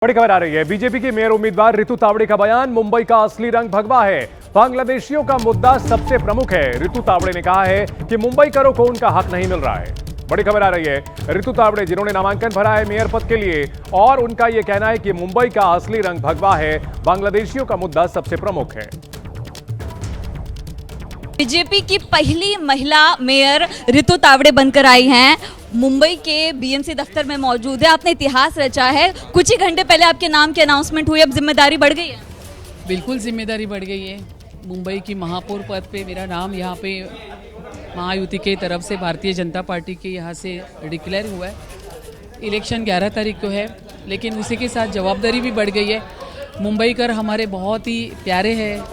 बड़ी खबर आ रही है। बीजेपी की मेयर उम्मीदवार रितु तावड़े का बयान, मुंबई का असली रंग भगवा है, बांग्लादेशियों का मुद्दा सबसे प्रमुख है। रितु तावड़े ने कहा है कि मुंबईकरों को उनका हक नहीं मिल रहा है। बड़ी खबर आ रही है। रितु तावड़े जिन्होंने नामांकन भरा है मेयर पद के लिए, और उनका यह कहना है कि मुंबई का असली रंग भगवा है, बांग्लादेशियों का मुद्दा सबसे प्रमुख है। बीजेपी की पहली महिला मेयर रितु तावड़े बनकर आई हैं, मुंबई के बीएमसी दफ्तर में मौजूद है। आपने इतिहास रचा है। कुछ ही घंटे पहले आपके नाम की अनाउंसमेंट हुई, अब जिम्मेदारी बढ़ गई है। बिल्कुल जिम्मेदारी बढ़ गई है। मुंबई की महापौर पद पे मेरा नाम यहाँ पे महायुति के तरफ से भारतीय जनता पार्टी के यहाँ से डिक्लेयर हुआ है। इलेक्शन 11 तारीख को है, लेकिन उसी के साथ जवाबदारी भी बढ़ गई है। मुंबईकर हमारे बहुत ही प्यारे हैं,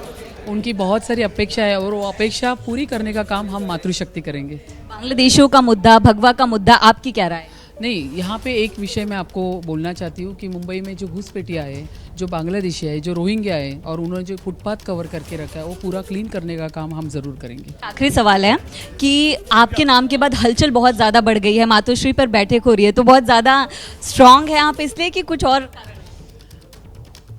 उनकी बहुत सारी अपेक्षा है और वो अपेक्षा पूरी करने का काम हम मातृशक्ति करेंगे। बांग्लादेशियों का मुद्दा, भगवा का मुद्दा, आपकी क्या राय है? नहीं, यहाँ पे एक विषय मैं आपको बोलना चाहती हूँ कि मुंबई में जो घुसपैठिया है, जो बांग्लादेशी है, जो रोहिंग्या है, और उन्होंने जो फुटपाथ कवर करके रखा है, वो पूरा क्लीन करने का काम हम ज़रूर करेंगे। आखिरी सवाल है कि आपके नाम के बाद हलचल बहुत ज़्यादा बढ़ गई है, मातोश्री पर बैठक हो रही है, तो बहुत ज़्यादा स्ट्रांग है आप इसलिए कि कुछ और?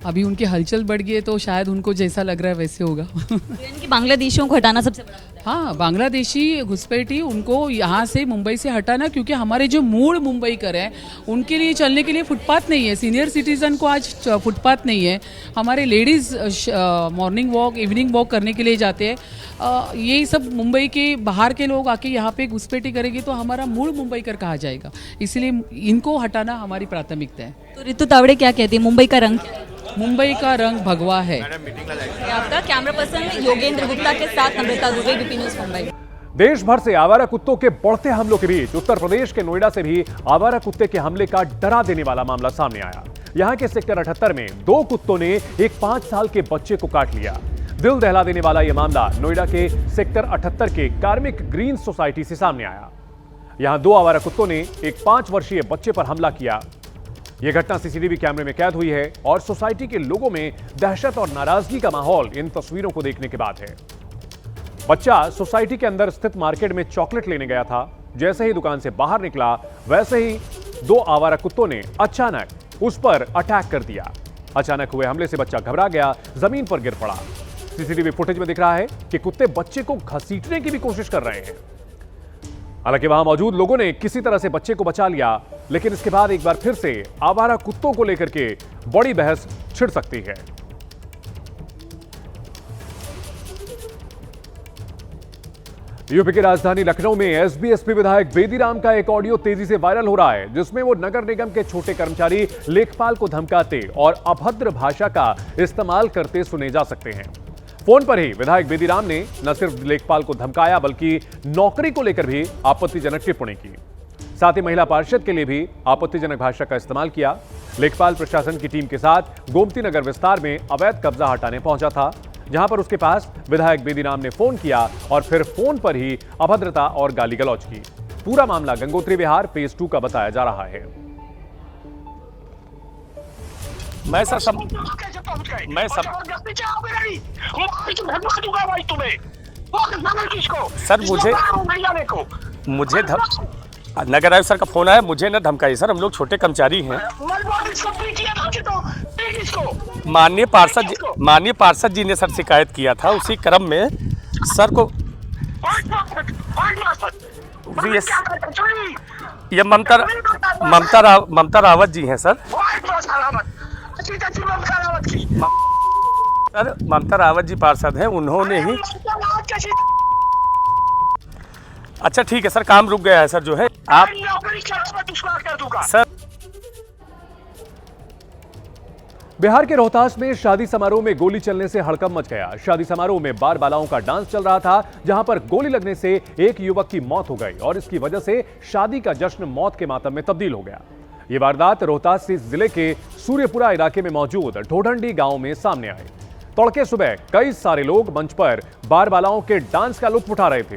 अभी उनकी हलचल बढ़ गई है तो शायद उनको जैसा लग रहा है वैसे होगा। यानी कि बांग्लादेशियों को हटाना सबसे बड़ा मुद्दा है। हाँ, बांग्लादेशी घुसपैठी उनको यहाँ से मुंबई से हटाना, क्योंकि हमारे जो मूल मुंबईकर हैं उनके लिए चलने के लिए फुटपाथ नहीं है। सीनियर सिटीज़न को आज फुटपाथ नहीं है। हमारे ladies morning walk, evening walk करने के लिए जाते हैं। ये सब मुंबई के बाहर के लोग आके यहाँ पे घुसपैठी करेंगे तो हमारा मूल मुंबईकर कहा जाएगा। इसलिए इनको हटाना हमारी प्राथमिकता है। तो रितु तावड़े क्या कहती है, मुंबई का रंग क्या है? मुंबई का रंग भगवा है। आपका कैमरा पर्सन योगेंद्र गुप्ता के साथ नम्रता दुबे, बीपी न्यूज़ मुंबई। देश भर से आवारा कुत्तों के बढ़ते हमलों के बीच उत्तर प्रदेश के नोएडा से भी आवारा कुत्ते के हमले का डरा देने वाला मामला सामने आया। यहां के सेक्टर 78 में 2 कुत्तों ने एक 5 साल के बच्चे को काट लिया। दिल दहला देने वाला यह मामला नोएडा के सेक्टर 78 के कार्मिक ग्रीन सोसाइटी से सामने आया। यहां 2 आवारा कुत्तों ने एक 5 वर्षीय बच्चे पर हमला किया। यह घटना सीसीटीवी कैमरे में कैद हुई है और सोसाइटी के लोगों में दहशत और नाराजगी का माहौल इन तस्वीरों को देखने के बाद है। बच्चा सोसाइटी के अंदर स्थित मार्केट में चॉकलेट लेने गया था। जैसे ही दुकान से बाहर निकला, वैसे ही 2 आवारा कुत्तों ने अचानक उस पर अटैक कर दिया। अचानक हुए हमले से बच्चा घबरा गया, जमीन पर गिर पड़ा। सीसीटीवी फुटेज में दिख रहा है कि कुत्ते बच्चे को घसीटने की भी कोशिश कर रहे हैं। हालांकि वहां मौजूद लोगों ने किसी तरह से बच्चे को बचा लिया, लेकिन इसके बाद एक बार फिर से आवारा कुत्तों को लेकर के बड़ी बहस छिड़ सकती है। यूपी की राजधानी लखनऊ में एसबी-एसपी विधायक बेदीराम का एक ऑडियो तेजी से वायरल हो रहा है, जिसमें वो नगर निगम के छोटे कर्मचारी लेखपाल को धमकाते और अभद्र भाषा का इस्तेमाल करते सुने जा सकते हैं। फोन पर ही विधायक बेदीराम ने न सिर्फ लेखपाल को धमकाया, बल्कि नौकरी को लेकर भी आपत्तिजनक टिप्पणी की। साथ ही महिला पार्षद के लिए भी आपत्तिजनक भाषा का इस्तेमाल किया। लेखपाल प्रशासन की टीम के साथ गोमती नगर विस्तार में अवैध कब्जा हटाने पहुंचा था, जहां पर उसके पास विधायक बेदीराम ने फोन किया और फिर फोन पर ही अभद्रता और गाली गलौज की। पूरा मामला गंगोत्री विहार फेज 2 का बताया जा रहा है। मैं सर सब सर मुझे नगर आयुक्त सर का फोन आया, मुझे न धमकाई सर, हम लोग छोटे कर्मचारी हैं। माननीय पार्षद जी ने सर शिकायत किया था, उसी क्रम में सर को ये ममता रावत जी हैं सर। सर ममता रावत जी पार्षद हैं, उन्होंने ही। अच्छा ठीक है सर, काम रुक गया है सर, जो है आप सर। बिहार के रोहतास में शादी समारोह में गोली चलने से हड़कंप मच गया। शादी समारोह में बार बालाओं का डांस चल रहा था, जहां पर गोली लगने से एक युवक की मौत हो गई और इसकी वजह से शादी का जश्न मौत के मातम में तब्दील हो गया। ये वारदात रोहतास जिले के सूर्यपुरा इलाके में मौजूद ढोढंडी गांव में सामने आई। तड़के सुबह कई सारे लोग मंच पर बार बालाओं के डांस का लुत्फ उठा रहे थे।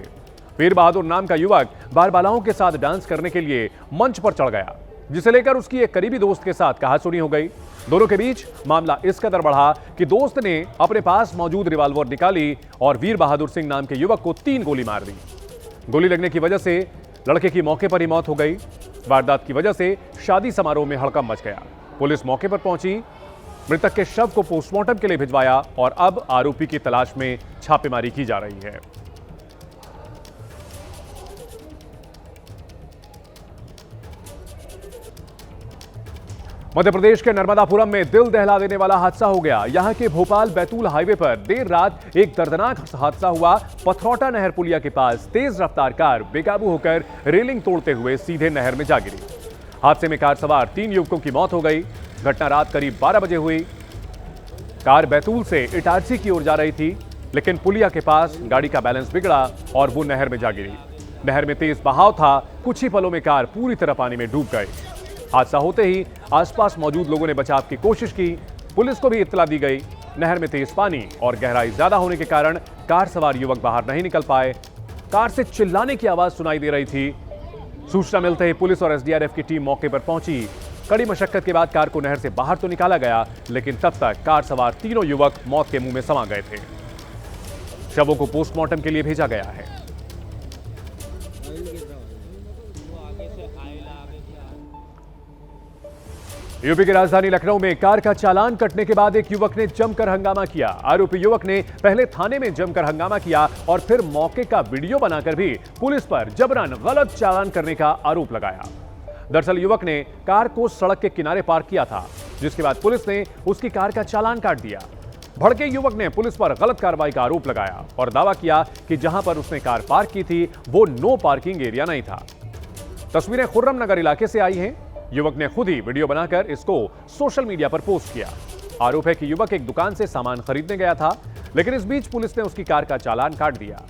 वीर बहादुर नाम का युवक बार बालाओं के साथ डांस करने के लिए मंच पर चढ़ गया, जिसे लेकर उसकी एक करीबी दोस्त के साथ कहासुनी हो गई। दोनों के बीच मामला इस कदर बढ़ा कि दोस्त ने अपने पास मौजूद रिवॉल्वर निकाली और वीर बहादुर सिंह नाम के युवक को 3 गोली मार दी। गोली लगने की वजह से लड़के की मौके पर ही मौत हो गई। वारदात की वजह से शादी समारोह में हड़कंप मच गया। पुलिस मौके पर पहुंची, मृतक के शव को पोस्टमार्टम के लिए भिजवाया और अब आरोपी की तलाश में छापेमारी की जा रही है। मध्य प्रदेश के नर्मदापुरम में दिल दहला देने वाला हादसा हो गया। यहां के भोपाल बैतूल हाईवे पर देर रात एक दर्दनाक हादसा हुआ। पथरौटा नहर पुलिया के पास तेज रफ्तार कार बेकाबू होकर रेलिंग तोड़ते हुए सीधे नहर में जा गिरी। हादसे में कार सवार 3 युवकों की मौत हो गई। घटना रात करीब 12 बजे हुई। कार बैतूल से इटारसी की ओर जा रही थी, लेकिन पुलिया के पास गाड़ी का बैलेंस बिगड़ा और वो नहर में जा गिरी। नहर में तेज बहाव था। कुछ ही पलों में कार पूरी तरह पानी में डूब गई। हादसा होते ही आसपास मौजूद लोगों ने बचाव की कोशिश की। पुलिस को भी इत्तला दी गई। नहर में तेज पानी और गहराई ज्यादा होने के कारण कार सवार युवक बाहर नहीं निकल पाए। कार से चिल्लाने की आवाज सुनाई दे रही थी। सूचना मिलते ही पुलिस और एसडीआरएफ की टीम मौके पर पहुंची। कड़ी मशक्कत के बाद कार को नहर से बाहर तो निकाला गया, लेकिन तब तक कार सवार तीनों युवक मौत के मुंह में समा गए थे। शवों को पोस्टमार्टम के लिए भेजा गया है। यूपी की राजधानी लखनऊ में कार का चालान कटने के बाद एक युवक ने जमकर हंगामा किया। आरोपी युवक ने पहले थाने में जमकर हंगामा किया और फिर मौके का वीडियो बनाकर भी पुलिस पर जबरन गलत चालान करने का आरोप लगाया। दरअसल युवक ने कार को सड़क के किनारे पार्क किया था, जिसके बाद पुलिस ने उसकी कार का चालान काट दिया। भड़के युवक ने पुलिस पर गलत कार्रवाई का आरोप लगाया और दावा किया कि जहां पर उसने कार पार्क की थी वो नो पार्किंग एरिया नहीं था। तस्वीरें खुर्रम नगर इलाके से आई हैं। युवक ने खुद ही वीडियो बनाकर इसको सोशल मीडिया पर पोस्ट किया। आरोप है कि युवक एक दुकान से सामान खरीदने गया था, लेकिन इस बीच पुलिस ने उसकी कार का चालान काट दिया।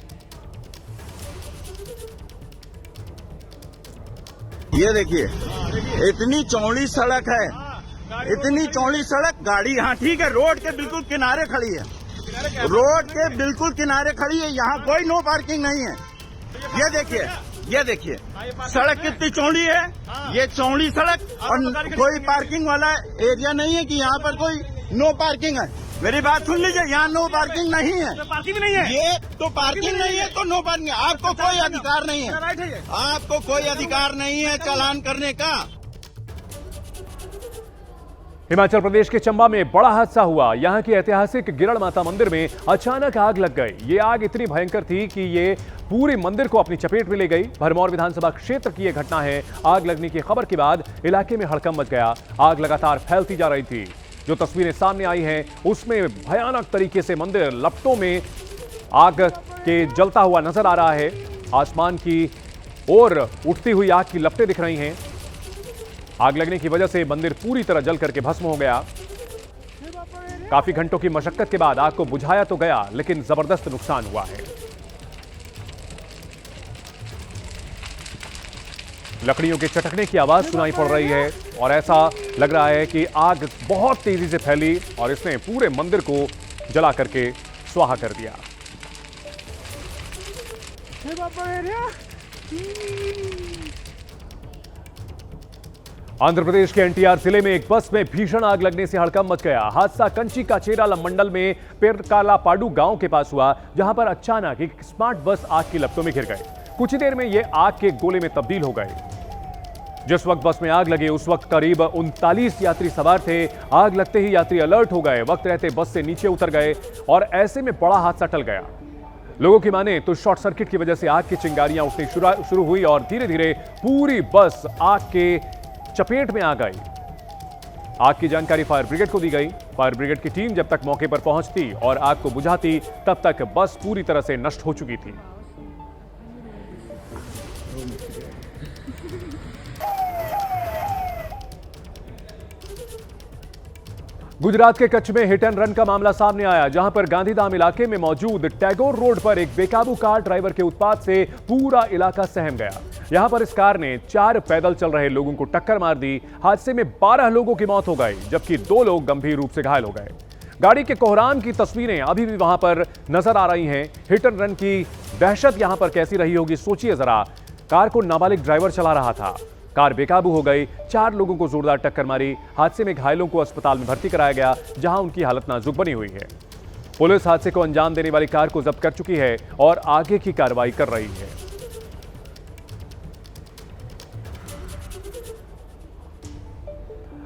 ये देखिए, इतनी चौड़ी सड़क है, इतनी चौड़ी सड़क, गाड़ी यहाँ ठीक है, रोड के बिल्कुल किनारे खड़ी है, रोड के बिल्कुल किनारे खड़ी है, यहाँ कोई नो पार्किंग नहीं है। ये देखिए, ये देखिए सड़क कितनी चौड़ी है, ये चौड़ी सड़क और कोई पार्किंग वाला एरिया नहीं है कि यहाँ पर कोई नो पार्किंग है। मेरी बात सुन लीजिए, यहाँ नो पार्किंग नहीं है, पार्किंग नहीं है, ये तो पार्किंग नहीं है तो नो पार्किंग। आपको कोई अधिकार नहीं है, आपको कोई अधिकार नहीं है चालान करने का। हिमाचल प्रदेश के चंबा में बड़ा हादसा हुआ। यहां की ऐतिहासिक गिरण माता मंदिर में अचानक आग लग गई। ये आग इतनी भयंकर थी कि ये पूरे मंदिर को अपनी चपेट में ले गई। भरमौर विधानसभा क्षेत्र की यह घटना है। आग लगने की खबर के बाद इलाके में हड़कंप मच गया। आग लगातार फैलती जा रही थी। जो तस्वीरें सामने आई हैं उसमें भयानक तरीके से मंदिर लपटों में आग के जलता हुआ नजर आ रहा है। आसमान की ओर उठती हुई आग की लपटें दिख रही हैं। आग लगने की वजह से मंदिर पूरी तरह जल करके भस्म हो गया। काफी घंटों की मशक्कत के बाद आग को बुझाया तो गया, लेकिन जबरदस्त नुकसान हुआ है। लकड़ियों के चटकने की आवाज सुनाई पड़ रही है और ऐसा लग रहा है कि आग बहुत तेजी से फैली और इसने पूरे मंदिर को जला करके स्वाहा कर दिया। आंध्र प्रदेश के एनटीआर जिले में एक बस में भीषण आग लगने से हड़कंप मच गया। हादसा कंची का चेराला मंडल में पेरकालापाडू गांव के पास हुआ, जहां पर अचानक एक स्मार्ट बस आग की लपटों में घिर गए। कुछ ही देर में यह आग के गोले में तब्दील हो गए। जिस वक्त बस में आग लगे उस वक्त करीब 39 यात्री सवार थे। आग लगते ही यात्री अलर्ट हो गए, वक्त रहते बस से नीचे उतर गए और ऐसे में बड़ा हादसा टल गया। लोगों की माने तो शॉर्ट सर्किट की वजह से आग की चिंगारियां उठनी शुरू हुई और धीरे धीरे पूरी बस आग के चपेट में आ गई। आग की जानकारी फायर ब्रिगेड को दी गई। फायर ब्रिगेड की टीम जब तक मौके पर पहुंचती और आग को बुझाती, तब तक बस पूरी तरह से नष्ट हो चुकी थी। गुजरात के कच्छ में हिट एंड रन का मामला सामने आया, जहां पर गांधीधाम इलाके में मौजूद टैगोर रोड पर एक बेकाबू कार ड्राइवर के उत्पात से पूरा इलाका सहम गया। यहां पर इस कार ने 4 पैदल चल रहे लोगों को टक्कर मार दी। हादसे में 12 लोगों की मौत हो गई, जबकि 2 लोग गंभीर रूप से घायल हो गए। गाड़ी के कोहराम की तस्वीरें अभी भी वहां पर नजर आ रही हैं। हिट एंड रन की दहशत यहां पर कैसी रही होगी, सोचिए जरा। कार को नाबालिग ड्राइवर चला रहा था। कार बेकाबू हो गई, 4 लोगों को जोरदार टक्कर मारी। हादसे में घायलों को अस्पताल में भर्ती कराया गया, जहां उनकी हालत नाजुक बनी हुई है। पुलिस हादसे को अंजाम देने वाली कार को जब्त कर चुकी है और आगे की कार्रवाई कर रही है।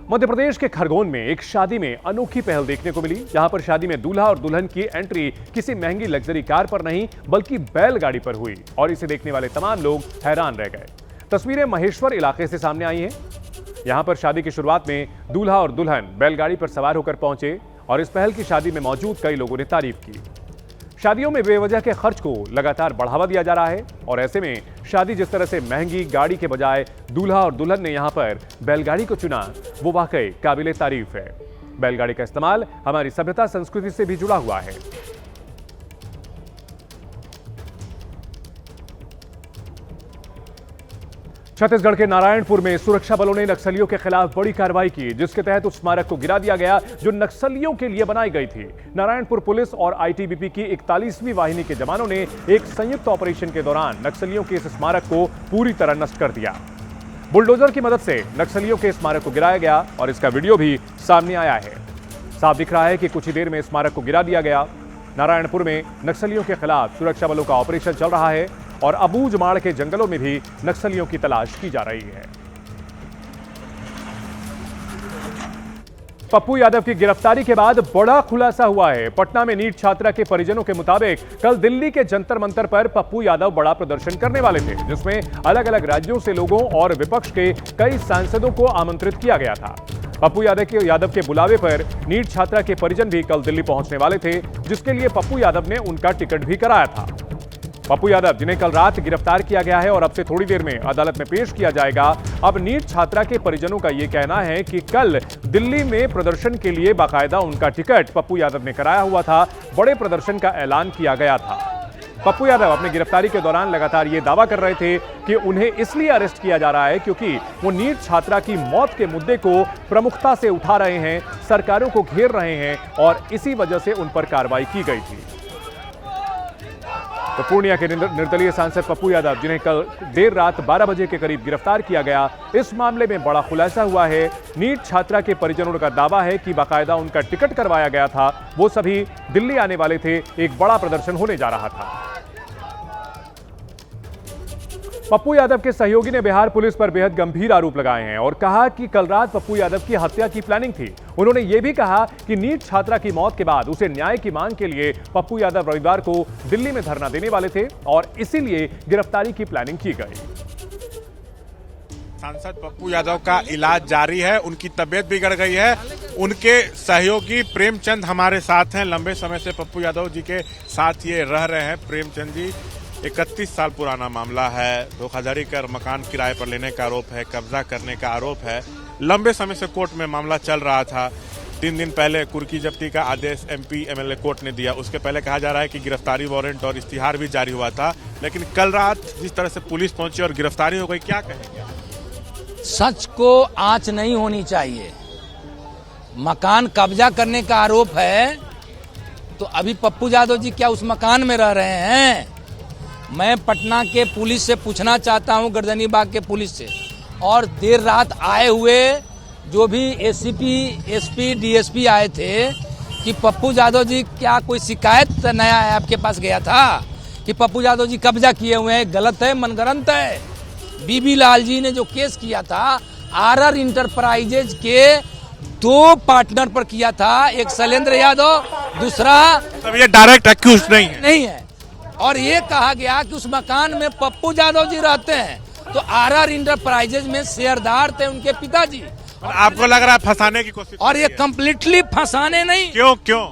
मध्य प्रदेश के खरगोन में एक शादी में अनोखी पहल देखने को मिली। यहां पर शादी में दूल्हा और दुल्हन की एंट्री किसी महंगी लग्जरी कार पर नहीं बल्कि बैलगाड़ी पर हुई और इसे देखने वाले तमाम लोग हैरान रह गए। तस्वीरें महेश्वर इलाके से सामने आई हैं। यहां पर शादी की शुरुआत में दूल्हा और दुल्हन बैलगाड़ी पर सवार होकर पहुंचे और इस पहल की शादी में मौजूद कई लोगों ने तारीफ की। शादियों में बेवजह के खर्च को लगातार बढ़ावा दिया जा रहा है और ऐसे में शादी जिस तरह से महंगी गाड़ी के बजाय दूल्हा और दुल्हन ने यहां पर बैलगाड़ी को चुना, वो वाकई काबिले तारीफ है। बैलगाड़ी का इस्तेमाल हमारी सभ्यता संस्कृति से भी जुड़ा हुआ है। छत्तीसगढ़ के नारायणपुर में सुरक्षा बलों ने नक्सलियों के खिलाफ बड़ी कार्रवाई की, जिसके तहत उस स्मारक को गिरा दिया गया जो नक्सलियों के लिए बनाई गई थी। नारायणपुर पुलिस और आईटीबीपी की 41वीं वाहिनी के जवानों ने एक संयुक्त ऑपरेशन के दौरान नक्सलियों के इस स्मारक को पूरी तरह नष्ट कर दिया। बुलडोजर की मदद से नक्सलियों के स्मारक को गिराया गया और इसका वीडियो भी सामने आया है। साफ दिख रहा है कि कुछ ही देर में स्मारक को गिरा दिया गया। नारायणपुर में नक्सलियों के खिलाफ सुरक्षा बलों का ऑपरेशन चल रहा है और अबूझमाड़ के जंगलों में भी नक्सलियों की तलाश की जा रही है। पप्पू यादव की गिरफ्तारी के बाद बड़ा खुलासा हुआ है। पटना में नीट छात्रा के परिजनों के मुताबिक कल दिल्ली के जंतर मंतर पर पप्पू यादव बड़ा प्रदर्शन करने वाले थे, जिसमें अलग अलग राज्यों से लोगों और विपक्ष के कई सांसदों को आमंत्रित किया गया था। पप्पू यादव के बुलावे पर नीट छात्रा के परिजन भी कल दिल्ली पहुंचने वाले थे, जिसके लिए पप्पू यादव ने उनका टिकट भी कराया था। पप्पू यादव, जिन्हें कल रात गिरफ्तार किया गया है और अब से थोड़ी देर में अदालत में पेश किया जाएगा। अब नीट छात्रा के परिजनों का यह कहना है कि कल दिल्ली में प्रदर्शन के लिए बाकायदा उनका टिकट पप्पू यादव ने कराया हुआ था। बड़े प्रदर्शन का ऐलान किया गया था। पप्पू यादव अपनी गिरफ्तारी के दौरान लगातार ये दावा कर रहे थे कि उन्हें इसलिए अरेस्ट किया जा रहा है क्योंकि वो नीट छात्रा की मौत के मुद्दे को प्रमुखता से उठा रहे हैं, सरकारों को घेर रहे हैं और इसी वजह से उन पर कार्रवाई की गई थी। तो पूर्णिया के निर्दलीय सांसद पप्पू यादव, जिन्हें कल देर रात 12 बजे के करीब गिरफ्तार किया गया, इस मामले में बड़ा खुलासा हुआ है। नीट छात्रा के परिजनों का दावा है कि बाकायदा उनका टिकट करवाया गया था, वो सभी दिल्ली आने वाले थे, एक बड़ा प्रदर्शन होने जा रहा था। पप्पू यादव के सहयोगी ने बिहार पुलिस पर बेहद गंभीर आरोप लगाए हैं और कहा कि कल रात पप्पू यादव की हत्या की प्लानिंग थी। उन्होंने यह भी कहा कि नीट छात्रा की मौत के बाद उसे न्याय की मांग के लिए पप्पू यादव रविवार को दिल्ली में धरना देने वाले थे और इसीलिए गिरफ्तारी की प्लानिंग की गई। सांसद पप्पू यादव का इलाज जारी है, उनकी तबीयत बिगड़ गई है। उनके सहयोगी प्रेमचंद हमारे साथ हैं। लंबे समय से पप्पू यादव जी के साथ ये रह रहे हैं। प्रेमचंद जी, 31 साल पुराना मामला है। धोखाधड़ी कर मकान किराए पर लेने का आरोप है, कब्जा करने का आरोप है। लंबे समय से कोर्ट में मामला चल रहा था। 3 दिन पहले कुर्की जब्ती का आदेश MP MLA कोर्ट ने दिया। उसके पहले कहा जा रहा है कि गिरफ्तारी वारंट और इश्तिहार भी जारी हुआ था, लेकिन कल रात जिस तरह से पुलिस पहुंची और गिरफ्तारी हो गई, क्या कहेंगे? सच को आंच नहीं होनी चाहिए। मकान कब्जा करने का आरोप है तो अभी पप्पू यादव जी क्या उस मकान में रह रहे हैं? मैं पटना के पुलिस से पूछना चाहता हूं, गर्दनीबाग के पुलिस से, और देर रात आए हुए जो भी ACP, SP, DSP आए थे कि पप्पू यादव जी क्या कोई शिकायत नया है आपके पास गया था कि पप्पू यादव जी कब्जा किए हुए हैं? गलत है, मनगढ़ंत है। बीबी लाल जी ने जो केस किया था RR इंटरप्राइजेज के 2 पार्टनर पर किया था, एक शैलेंद्र यादव, दूसरा तब ये डायरेक्ट एक्यूज नहीं है। और ये कहा गया कि उस मकान में पप्पू यादव जी रहते हैं, तो RR इंटरप्राइजेज में शेयरदार थे उनके पिताजी। और आपको लग रहा है फंसाने की कोशिश? और ये कंप्लीटली फंसाने नहीं। क्यों?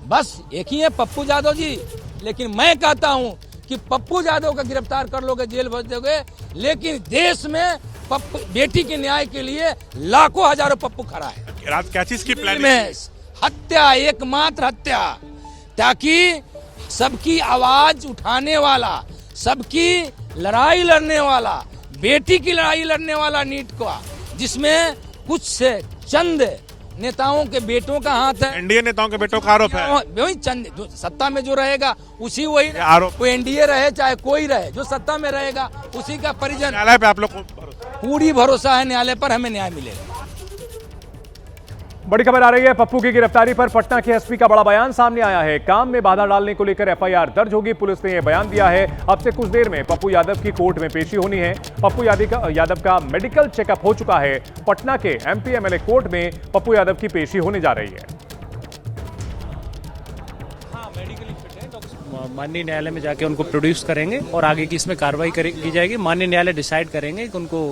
बस एक ही है पप्पू यादव जी। लेकिन मैं कहता हूं कि पप्पू यादव का गिरफ्तार कर लोगे, जेल भेज दोगे, लेकिन देश में बेटी के न्याय के लिए लाखों हजारों पप्पू खड़ा है। रात क्या चीज की प्लानिंग? हत्या, एकमात्र हत्या, ताकि सबकी आवाज उठाने वाला, सबकी लड़ाई लड़ने वाला, बेटी की लड़ाई लड़ने वाला नीट का, जिसमें कुछ से चंद नेताओं के बेटों का हाथ है। एनडीए नेताओं के बेटों का आरोप है। वही चंद जो सत्ता में जो रहेगा उसी वही आरोप। कोई एनडीए रहे चाहे कोई रहे, जो सत्ता में रहेगा उसी का परिजन। न्यायालय पे आप लोग को पूरी भरोसा है न्यायालय पर, हमें न्याय मिलेगा। बड़ी खबर आ रही है। पप्पू की गिरफ्तारी पर पटना के एसपी का बड़ा बयान सामने आया है। काम में बाधा डालने को लेकर एफआईआर दर्ज होगी। पुलिस ने यह बयान दिया है। अब से कुछ देर में पप्पू यादव की कोर्ट में पेशी होनी है। पप्पू यादव का मेडिकल चेकअप हो चुका है। पटना के एमपी एमएलए कोर्ट में पप्पू यादव की पेशी होने जा रही है। माननीय न्यायालय में जाके उनको प्रोड्यूस करेंगे और आगे की इसमें कार्रवाई की जाएगी। माननीय न्यायालय डिसाइड करेंगे कि उनको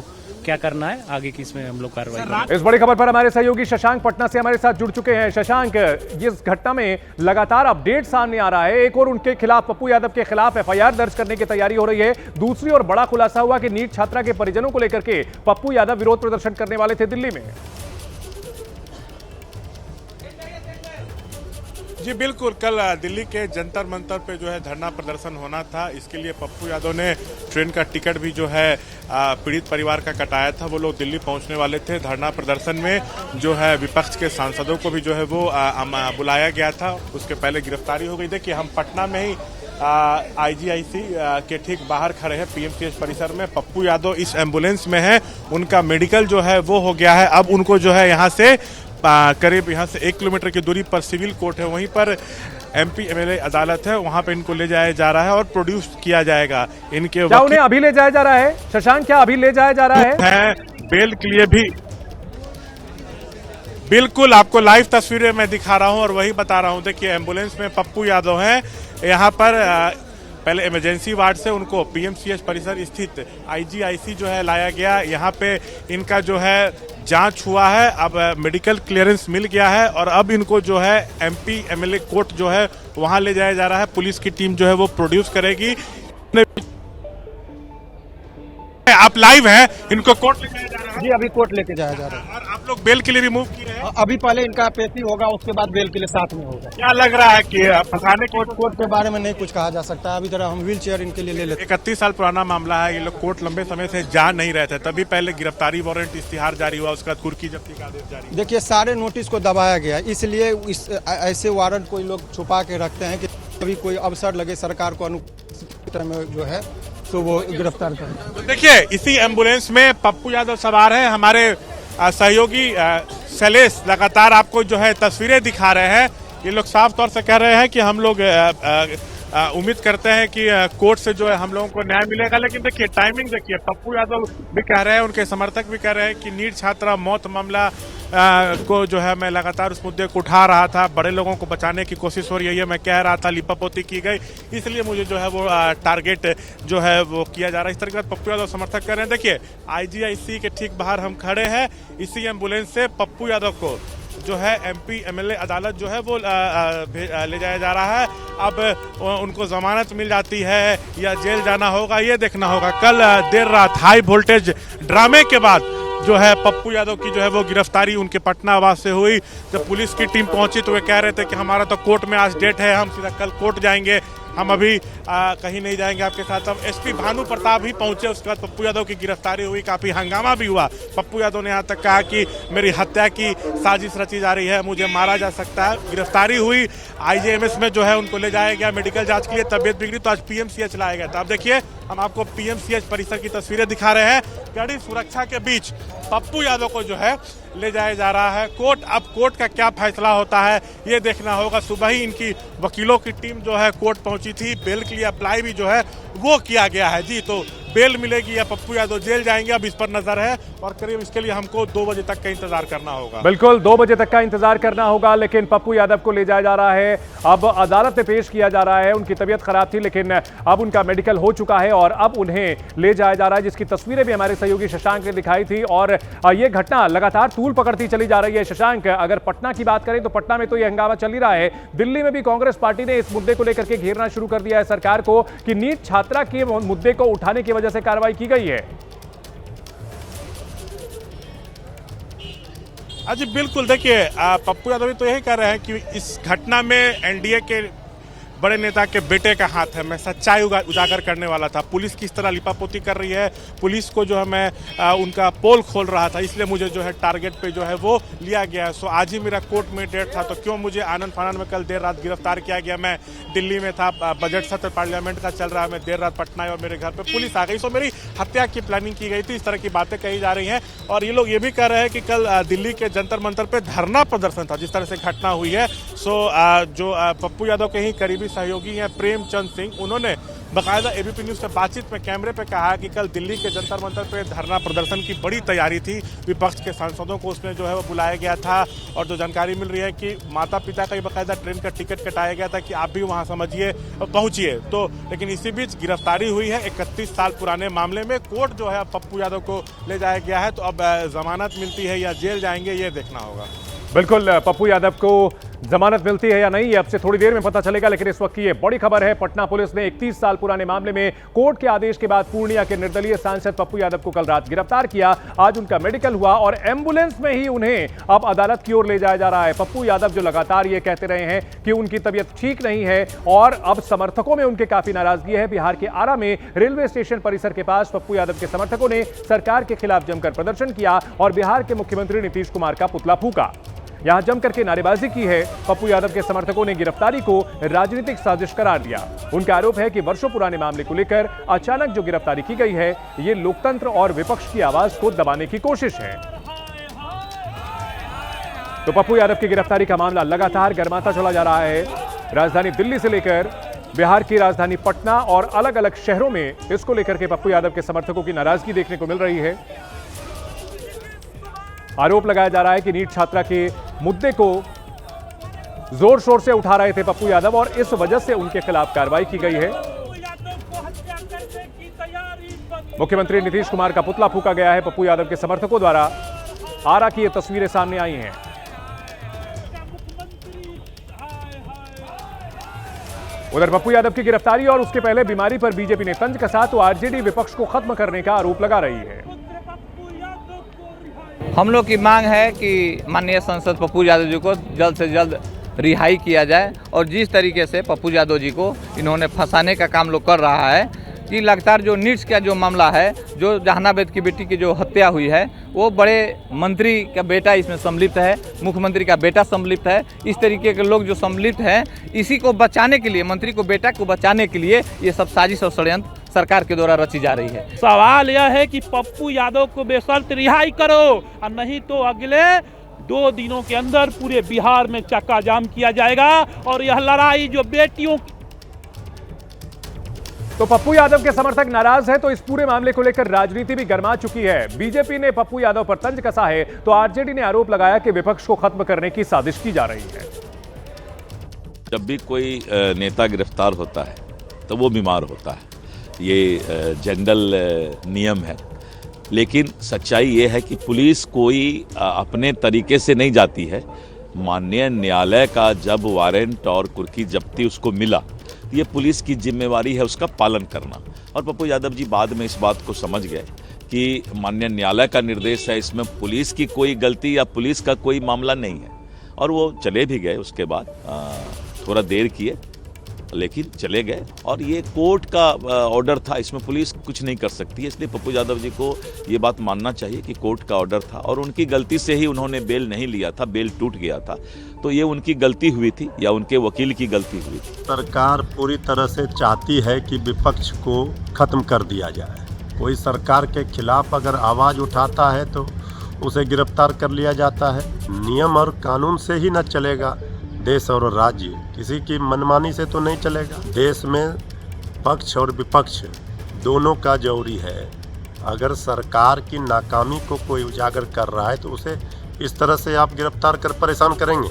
क्या करना है, आगे की इसमें हम लोग कार्रवाई करेंगे। इस बड़ी खबर पर हमारे सहयोगी शशांक पटना से हमारे साथ जुड़ चुके हैं। शशांक, इस घटना में लगातार अपडेट सामने आ रहा है। एक और उनके खिलाफ, पप्पू यादव के खिलाफ एफआईआर दर्ज करने की तैयारी हो रही है। दूसरी ओर बड़ा खुलासा हुआ कि नीट छात्रा के परिजनों को लेकर के पप्पू यादव विरोध प्रदर्शन करने वाले थे दिल्ली में। जी बिल्कुल, कल दिल्ली के जंतर मंतर पे जो है धरना प्रदर्शन होना था। इसके लिए पप्पू यादव ने ट्रेन का टिकट भी जो है पीड़ित परिवार का कटाया था। वो लोग दिल्ली पहुंचने वाले थे। धरना प्रदर्शन में जो है विपक्ष के सांसदों को भी जो है वो बुलाया गया था। उसके पहले गिरफ्तारी हो गई। देखिए, हम पटना में ही आईजीआईसी के ठीक बाहर खड़े हैं पीएमसीएच परिसर में। पप्पू यादव इस एम्बुलेंस में है। उनका मेडिकल जो है वो हो गया है। अब उनको जो है यहाँ से करीब यहाँ से 1 किलोमीटर की दूरी पर सिविल कोर्ट है, वहीं पर एमपी एमएलए अदालत है, वहां पे इनको ले जाया जा रहा है और प्रोड्यूस किया जाएगा। इनके क्या उन्हें अभी ले जाया जा रहा है शशांक? क्या अभी ले जाया जा रहा है? बेल के लिए भी बिल्कुल आपको लाइव तस्वीरें मैं दिखा रहा हूं और वही बता रहा हूं। देखिए, एम्बुलेंस में पप्पू यादव हैं। यहाँ पर पहले इमरजेंसी वार्ड से उनको पीएमसीएच परिसर स्थित आईजीआईसी जो है लाया गया। यहाँ पे इनका जो है जांच हुआ है। अब मेडिकल क्लियरेंस मिल गया है और अब इनको जो है एमपी एमएलए कोर्ट जो है वहां ले जाया जा रहा है। पुलिस की टीम जो है वो प्रोड्यूस करेगी। आप लाइव हैं, इनको कोर्ट ले जाया जा रहा है। जी, अभी कोर्ट लेके जाया जा रहा है। और आप लोग बेल के लिए भी मूव किए हैं? अभी पहले इनका पेशी होगा, उसके बाद बेल के लिए साथ में होगा। क्या लग रहा है कि फंसाने की कोर्ट के बारे में नहीं कुछ कहा जा सकता। अभी जरा हम व्हील चेयर इनके लिए ले लेते हैं। 31 साल पुराना मामला है। ये लोग कोर्ट लंबे समय से जा नहीं रहे थे, तभी पहले गिरफ्तारी वारंट इश्तिहार जारी हुआ, उसके बाद कुर्की जब्ती का आदेश जारी। देखिए, सारे नोटिस को दबाया गया, इसलिए ऐसे वारंट कोई लोग छुपा के रखते हैं कि कभी कोई अवसर लगे सरकार को में जो है तो वो गिरफ्तार करें। तो देखिए, इसी एम्बुलेंस में पप्पू यादव सवार है। हमारे सहयोगी शैलेश लगातार आपको जो है तस्वीरें दिखा रहे हैं। ये लोग साफ तौर से कह रहे हैं कि हम लोग उम्मीद करते हैं कि कोर्ट से जो है हम लोगों को न्याय मिलेगा। लेकिन देखिए, टाइमिंग देखिए, पप्पू यादव भी कह रहे हैं, उनके समर्थक भी कह रहे हैं कि नीट छात्रा मौत मामला को जो है मैं लगातार उस मुद्दे को उठा रहा था। बड़े लोगों को बचाने की कोशिश हो रही है, मैं कह रहा था, लिपापोती की गई, इसलिए मुझे जो है वो टारगेट जो है वो किया जा रहा है। इस तरह के पप्पू यादव समर्थक कर रहे हैं। देखिए, आईजीआईसी के ठीक बाहर हम खड़े हैं। इसी एम्बुलेंस से पप्पू यादव को जो है एमपी एमएलए अदालत जो है वो ले जाया जा रहा है। अब उनको जमानत मिल जाती है या जेल जाना होगा, ये देखना होगा। कल देर रात हाई वोल्टेज ड्रामे के बाद जो है पप्पू यादव की जो है वो गिरफ्तारी उनके पटना आवास से हुई। जब पुलिस की टीम पहुंची तो वे कह रहे थे कि हमारा तो कोर्ट में आज डेट है, हम सीधा कल कोर्ट जाएंगे, हम अभी कहीं नहीं जाएंगे आपके साथ। अब एसपी भानु प्रताप ही पहुंचे, उसके बाद पप्पू यादव की गिरफ्तारी हुई। काफी हंगामा भी हुआ। पप्पू यादव ने यहाँ तक कहा कि मेरी हत्या की साजिश रची जा रही है, मुझे मारा जा सकता है। गिरफ्तारी हुई, आईजीएमएस में जो है उनको ले जाया गया मेडिकल जांच के लिए। तबियत बिगड़ी तो आज पीएमसीएच लाया गया था। अब देखिए, हम आपको पीएमसीएच परिसर की तस्वीरें दिखा रहे हैं। कड़ी सुरक्षा के बीच पप्पू यादव को जो है ले जाया जा रहा है कोर्ट। अब कोर्ट का क्या फैसला होता है ये देखना होगा। सुबह ही इनकी वकीलों की टीम जो है कोर्ट पहुंची थी। बेल के लिए अप्लाई भी जो है वो किया गया है। जी, तो बेल मिलेगी या पप्पू यादव जेल जाएंगे, अब इस पर नजर है। और करीब इसके लिए हमको 2 बजे तक का इंतजार करना होगा। बिल्कुल 2 बजे तक का इंतजार करना होगा। लेकिन पप्पू यादव को ले जाया जा रहा है, अब अदालत में पेश किया जा रहा है। उनकी तबीयत खराब थी, लेकिन अब उनका मेडिकल हो चुका है और अब उन्हें ले जाया जा रहा है, जिसकी तस्वीरें भी हमारे सहयोगी शशांक ने दिखाई थी। और ये घटना लगातार तूल पकड़ती चली जा रही है। शशांक, अगर पटना की बात करें तो पटना में तो ये हंगामा चल ही रहा है। दिल्ली में भी कांग्रेस पार्टी ने इस मुद्दे को लेकर के घेरना शुरू कर दिया है सरकार को कि नीट छात्रा के मुद्दे को उठाने की वजह से कार्रवाई की गई है। जी बिल्कुल, देखिए, पप्पू यादव तो यही कह रहे हैं कि इस घटना में एनडीए के बड़े नेता के बेटे का हाथ है, मैं सच्चाई उजागर करने वाला था। पुलिस किस तरह लिपापोती कर रही है, पुलिस को जो है मैं उनका पोल खोल रहा था, इसलिए मुझे जो है टारगेट पे जो है वो लिया गया है। सो आज ही मेरा कोर्ट में डेट था, तो क्यों मुझे आनंद फानन में कल देर रात गिरफ्तार किया गया। मैं दिल्ली में था, बजट सत्र पार्लियामेंट का चल रहा है, मैं देर रात पटना आया और मेरे घर पे पुलिस आ गई। सो मेरी हत्या की प्लानिंग की गई थी, इस तरह की बातें कही जा रही हैं। और ये लोग ये भी कह रहे हैं कि कल दिल्ली के जंतर मंतर पे धरना प्रदर्शन था, जिस तरह से घटना हुई है। सो जो पप्पू यादव के ही करीबी सहयोगी हैं प्रेमचंद सिंह, उन्होंने बाकायदा एबीपी न्यूज से बातचीत में कैमरे पे कहा कि कल दिल्ली के जंतर मंतर पे धरना प्रदर्शन की बड़ी तैयारी थी, विपक्ष के सांसदों को उसमें जो है वो बुलाया गया था। और जो जानकारी मिल रही है कि माता पिता का ही बाकायदा ट्रेन का टिकट कटाया गया था कि आप भी वहाँ समझिए पहुँचिए। तो लेकिन इसी बीच गिरफ्तारी हुई है 31 साल पुराने मामले में। कोर्ट जो है पप्पू यादव को ले जाया गया है, तो अब जमानत मिलती है या जेल जाएंगे ये देखना होगा। बिल्कुल, पप्पू यादव को जमानत मिलती है या नहीं ये अब से थोड़ी देर में पता चलेगा, लेकिन इस वक्त की ये बड़ी खबर है। पटना पुलिस ने 31 साल पुराने मामले में कोर्ट के आदेश के बाद पूर्णिया के निर्दलीय सांसद पप्पू यादव को कल रात गिरफ्तार किया। आज उनका मेडिकल हुआ और एम्बुलेंस में ही उन्हें अब अदालत की ओर ले जाया जा रहा है। पप्पू यादव जो लगातार ये कहते रहे हैं कि उनकी तबीयत ठीक नहीं है और अब समर्थकों में उनके काफी नाराजगी है। बिहार के आरा में रेलवे स्टेशन परिसर के पास पप्पू यादव के समर्थकों ने सरकार के खिलाफ जमकर प्रदर्शन किया और बिहार के मुख्यमंत्री नीतीश कुमार का पुतला फूंका। यहां जमकर के नारेबाजी की है। पप्पू यादव के समर्थकों ने गिरफ्तारी को राजनीतिक साजिश करार दिया। उनका आरोप है कि वर्षों पुराने मामले को लेकर अचानक जो गिरफ्तारी की गई है, ये लोकतंत्र और विपक्ष की आवाज को दबाने की कोशिश है। तो पप्पू यादव की गिरफ्तारी का मामला लगातार गर्माता चला जा रहा है। राजधानी दिल्ली से लेकर बिहार की राजधानी पटना और अलग अलग शहरों में इसको लेकर के पप्पू यादव के समर्थकों की नाराजगी देखने को मिल रही है। आरोप लगाया जा रहा है कि नीट छात्रा के मुद्दे को जोर शोर से उठा रहे थे पप्पू यादव और इस वजह से उनके खिलाफ कार्रवाई की गई है। मुख्यमंत्री नीतीश कुमार का पुतला फूंका गया है पप्पू यादव के समर्थकों द्वारा। आरा की ये तस्वीरें सामने आई हैं। उधर पप्पू यादव की गिरफ्तारी और उसके पहले बीमारी पर बीजेपी ने तंज कसा तो आरजेडी विपक्ष को खत्म करने का आरोप लगा रही है। हम लोग की मांग है कि माननीय सांसद पप्पू यादव जी को जल्द से जल्द रिहाई किया जाए और जिस तरीके से पप्पू यादव जी को इन्होंने फंसाने का काम लोग कर रहा है कि लगातार जो नीट्स का जो मामला है, जो जहानाबाद की बेटी की जो हत्या हुई है, वो बड़े मंत्री का बेटा इसमें सम्मिलित है, मुख्यमंत्री का बेटा सम्मिलित है। इस तरीके के लोग जो सम्मिलित हैं, इसी को बचाने के लिए, मंत्री को बेटा को बचाने के लिए ये सब साजिश और षड्यंत्र सरकार के द्वारा रची जा रही है। सवाल यह है कि पप्पू यादव को बेशर्त रिहाई करो और नहीं तो अगले 2 दिनों के अंदर पूरे बिहार में चक्का जाम किया जाएगा। और यह लड़ाई जो बेटियों तो पप्पू यादव के समर्थक नाराज है तो इस पूरे मामले को लेकर राजनीति भी गर्मा चुकी है। बीजेपी ने पप्पू यादव पर तंज कसा है तो आरजेडी ने आरोप लगाया कि विपक्ष को खत्म करने की साजिश की जा रही है। जब भी कोई नेता गिरफ्तार होता है तो वो बीमार होता है, ये जनरल नियम है। लेकिन सच्चाई ये है कि पुलिस कोई अपने तरीके से नहीं जाती है। माननीय न्यायालय का जब वारंट और कुर्की जब्ती उसको मिला, ये पुलिस की जिम्मेवारी है उसका पालन करना। और पप्पू यादव जी बाद में इस बात को समझ गए कि माननीय न्यायालय का निर्देश है, इसमें पुलिस की कोई गलती या पुलिस का कोई मामला नहीं है, और वो चले भी गए। उसके बाद थोड़ा देर किए लेकिन चले गए, और ये कोर्ट का ऑर्डर था, इसमें पुलिस कुछ नहीं कर सकती है। इसलिए पप्पू यादव जी को ये बात मानना चाहिए कि कोर्ट का ऑर्डर था और उनकी गलती से ही उन्होंने बेल नहीं लिया था, बेल टूट गया था। तो ये उनकी गलती हुई थी या उनके वकील की गलती हुई थी। सरकार पूरी तरह से चाहती है कि विपक्ष को खत्म कर दिया जाए। कोई सरकार के खिलाफ अगर आवाज़ उठाता है तो उसे गिरफ्तार कर लिया जाता है। नियम और कानून से ही न चलेगा देश और राज्य, किसी की मनमानी से तो नहीं चलेगा। देश में पक्ष और विपक्ष दोनों का जरूरी है। अगर सरकार की नाकामी को कोई उजागर कर रहा है तो उसे इस तरह से आप गिरफ्तार कर परेशान करेंगे।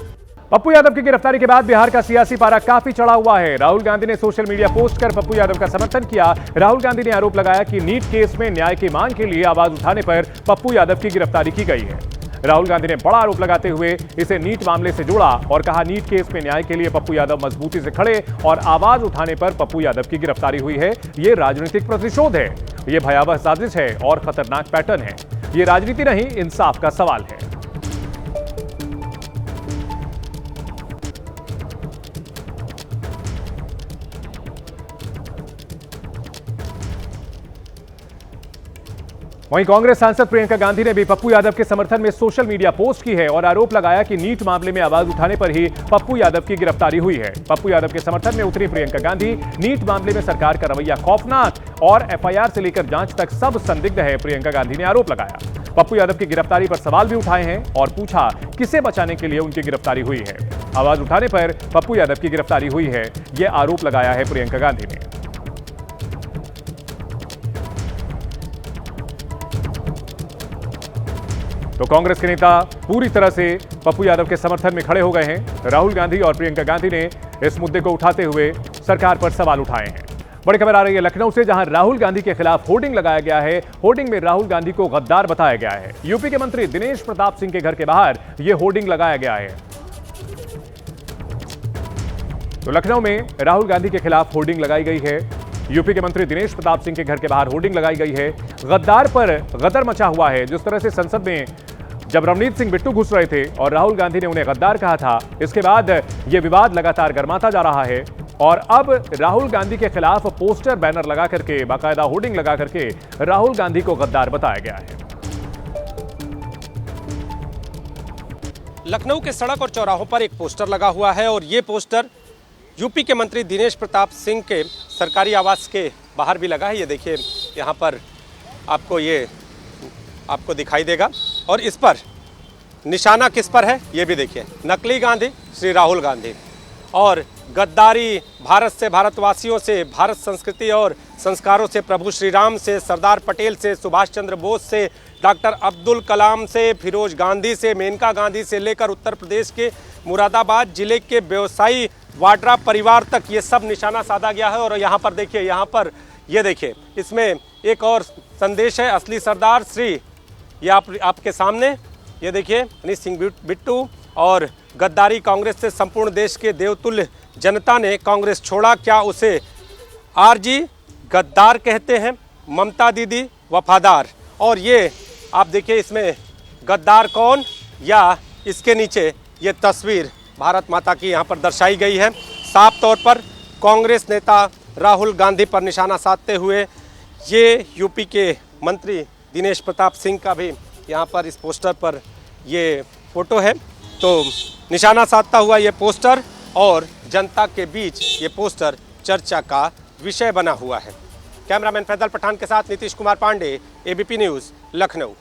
पप्पू यादव की गिरफ्तारी के बाद बिहार का सियासी पारा काफी चढ़ा हुआ है। राहुल गांधी ने सोशल मीडिया पोस्ट कर पप्पू यादव का समर्थन किया। राहुल गांधी ने आरोप लगाया कि नीट केस में न्याय की मांग के लिए आवाज उठाने पर पप्पू यादव की गिरफ्तारी की गई है। राहुल गांधी ने बड़ा आरोप लगाते हुए इसे नीट मामले से जोड़ा और कहा नीट केस में न्याय के लिए पप्पू यादव मजबूती से खड़े और आवाज उठाने पर पप्पू यादव की गिरफ्तारी हुई है। ये राजनीतिक प्रतिशोध है, ये भयावह साजिश है और खतरनाक पैटर्न है। ये राजनीति नहीं, इंसाफ का सवाल है। वहीं कांग्रेस सांसद प्रियंका गांधी ने भी पप्पू यादव के समर्थन में सोशल मीडिया पोस्ट की है और आरोप लगाया कि नीट मामले में आवाज उठाने पर ही पप्पू यादव की गिरफ्तारी हुई है। पप्पू यादव के समर्थन में उतरी प्रियंका गांधी, नीट मामले में सरकार का रवैया खौफनाक और एफआईआर से लेकर जांच तक सब संदिग्ध है, प्रियंका गांधी ने आरोप लगाया। पप्पू यादव की गिरफ्तारी पर सवाल भी उठाए हैं और पूछा किसे बचाने के लिए उनकी गिरफ्तारी हुई है। आवाज उठाने पर पप्पू यादव की गिरफ्तारी हुई है, यह आरोप लगाया है प्रियंका गांधी ने। तो कांग्रेस के नेता पूरी तरह से पप्पू यादव के समर्थन में खड़े हो गए हैं। राहुल गांधी और प्रियंका गांधी ने इस मुद्दे को उठाते हुए सरकार पर सवाल उठाए हैं। बड़ी खबर आ रही है लखनऊ से, जहां राहुल गांधी के खिलाफ होर्डिंग लगाया गया है। होर्डिंग में राहुल गांधी को गद्दार बताया गया है। यूपी के मंत्री दिनेश प्रताप सिंह के घर के बाहर यह होर्डिंग लगाया गया है। तो लखनऊ में राहुल गांधी के खिलाफ होर्डिंग लगाई गई है। यूपी के मंत्री दिनेश प्रताप सिंह के घर के बाहर होर्डिंग लगाई गई है। गद्दार पर गदर मचा हुआ है। जिस तरह से संसद में जब रवनीत सिंह बिट्टू घुस रहे थे और राहुल गांधी ने उन्हें गद्दार कहा था, इसके बाद यह विवाद लगातार गर्माता जा रहा है और अब राहुल गांधी के खिलाफ पोस्टर बैनर लगा करके, बाकायदा होर्डिंग लगा करके राहुल गांधी को गद्दार बताया गया है। लखनऊ के सड़क और चौराहों पर एक पोस्टर लगा हुआ है और ये पोस्टर यूपी के मंत्री दिनेश प्रताप सिंह के सरकारी आवास के बाहर भी लगा है। ये देखिए, यहाँ पर आपको दिखाई देगा और इस पर निशाना किस पर है ये भी देखिए, नकली गांधी श्री राहुल गांधी और गद्दारी भारत से, भारतवासियों से, भारत संस्कृति और संस्कारों से, प्रभु श्री राम से, सरदार पटेल से, सुभाष चंद्र बोस से, डॉक्टर अब्दुल कलाम से, फिरोज गांधी से, मेनका गांधी से लेकर उत्तर प्रदेश के मुरादाबाद जिले के व्यवसायी वाड्रा परिवार तक ये सब निशाना साधा गया है। और यहाँ पर देखिए, ये देखिए, इसमें एक और संदेश है, असली सरदार श्री, ये आपके सामने ये देखिए, रवनीत सिंह बिट्टू और गद्दारी कांग्रेस से संपूर्ण देश के देवतुल्य जनता ने कांग्रेस छोड़ा, क्या उसे आरजी गद्दार कहते हैं, ममता दीदी वफादार। और ये आप देखिए, इसमें गद्दार कौन, या इसके नीचे ये तस्वीर भारत माता की यहाँ पर दर्शाई गई है। साफ तौर पर कांग्रेस नेता राहुल गांधी पर निशाना साधते हुए ये यूपी के मंत्री दिनेश प्रताप सिंह का भी यहाँ पर इस पोस्टर पर ये फोटो है। तो निशाना साधता हुआ ये पोस्टर और जनता के बीच ये पोस्टर चर्चा का विषय बना हुआ है। कैमरामैन फैजल पठान के साथ नीतीश कुमार पांडे, एबीपी न्यूज़, लखनऊ।